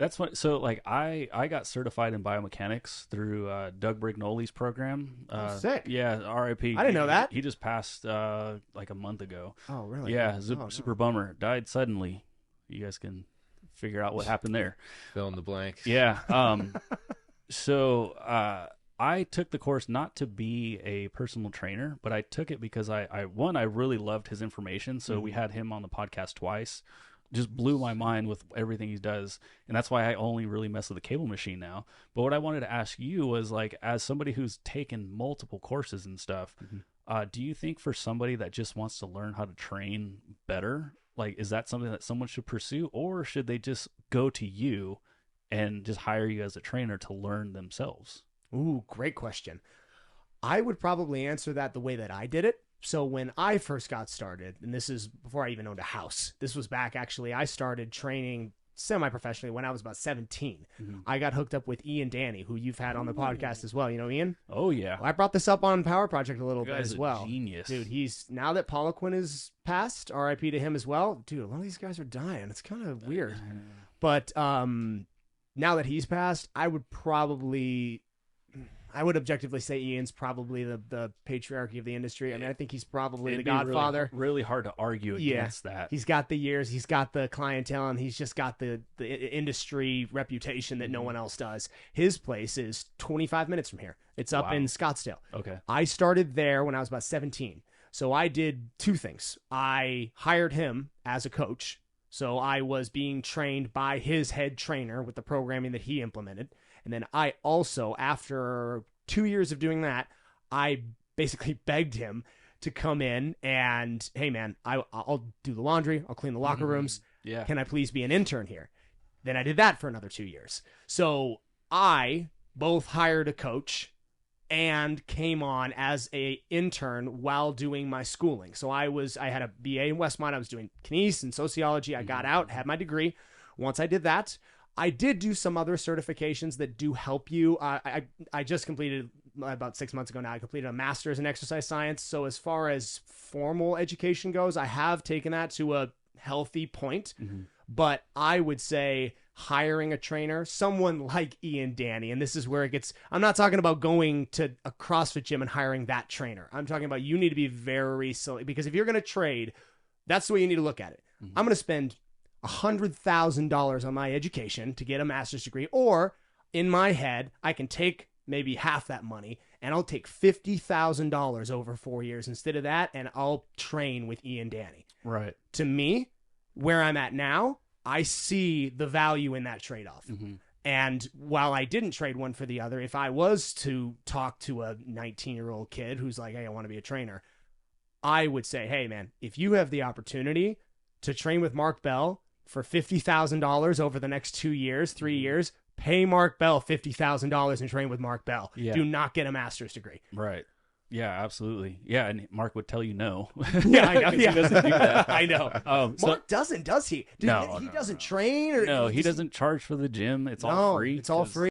That's what. So like I got certified in biomechanics through Doug Brignoli's program. Sick. Yeah, R.I.P. I didn't know that. He just passed like a month ago. Oh, really? Yeah, Oh, super bummer. Died suddenly. You guys can figure out what happened there. Fill in the blanks. Yeah. So I took the course not to be a personal trainer, but I took it because I really loved his information. So we had him on the podcast twice. Just blew my mind with everything he does. And that's why I only really mess with the cable machine now. But what I wanted to ask you was, like, as somebody who's taken multiple courses and stuff, do you think for somebody that just wants to learn how to train better, like, is that something that someone should pursue, or should they just go to you and just hire you as a trainer to learn themselves? Ooh, great question. I would probably answer that the way that I did it. So when I first got started, and this is before I even owned a house, this was back actually, I started training semi-professionally when I was about 17. I got hooked up with Ian Danny, who you've had on the podcast as well. You know Ian? Oh, yeah. Well, I brought this up on Power Project a little bit Guy's as well. Genius. Dude, he's, now that Poliquin is passed, RIP to him as well, dude, a lot of these guys are dying. It's kind of weird. But now that he's passed, I would objectively say Ian's probably the patriarchy of the industry. I mean, I think he's probably the godfather. Really hard to argue against that. He's got the years, he's got the clientele, and he's just got the industry reputation that no one else does. His place is 25 minutes from here. It's up in Scottsdale. Okay. I started there when I was about 17. So I did two things. I hired him as a coach. So I was being trained by his head trainer with the programming that he implemented. And then I also, after 2 years of doing that, I basically begged him to come in and, hey, man, I'll do the laundry. I'll clean the locker rooms. Yeah. Can I please be an intern here? Then I did that for another 2 years. So I both hired a coach and came on as a intern while doing my schooling. So I had a BA in Westmont. I was doing kinesiology and sociology. I got out, had my degree. Once I did that, I did do some other certifications that do help you. I just completed, about 6 months ago now, I completed a master's in exercise science. So as far as formal education goes, I have taken that to a healthy point. But I would say hiring a trainer, someone like Ian Danny, and this is where it gets, I'm not talking about going to a CrossFit gym and hiring that trainer. I'm talking about you need to be very silly, because if you're going to trade, that's the way you need to look at it. I'm going to spend $100,000 on my education to get a master's degree, or in my head, I can take maybe half that money and I'll take $50,000 over 4 years instead of that, and I'll train with Ian Danny. Right. To me, where I'm at now, I see the value in that trade-off. And while I didn't trade one for the other, if I was to talk to a 19-year-old kid who's like, hey, I want to be a trainer, I would say, hey, man, if you have the opportunity to train with Mark Bell for $50,000 over the next 2 years, 3 years, pay Mark Bell $50,000 and train with Mark Bell. Yeah. Do not get a master's degree. Right. Yeah, absolutely. Yeah, and Mark would tell you no. Yeah, I know. He doesn't do that. I know. Mark doesn't, does he? No, he doesn't train? Or No, he doesn't charge for the gym. It's all free. It's all free.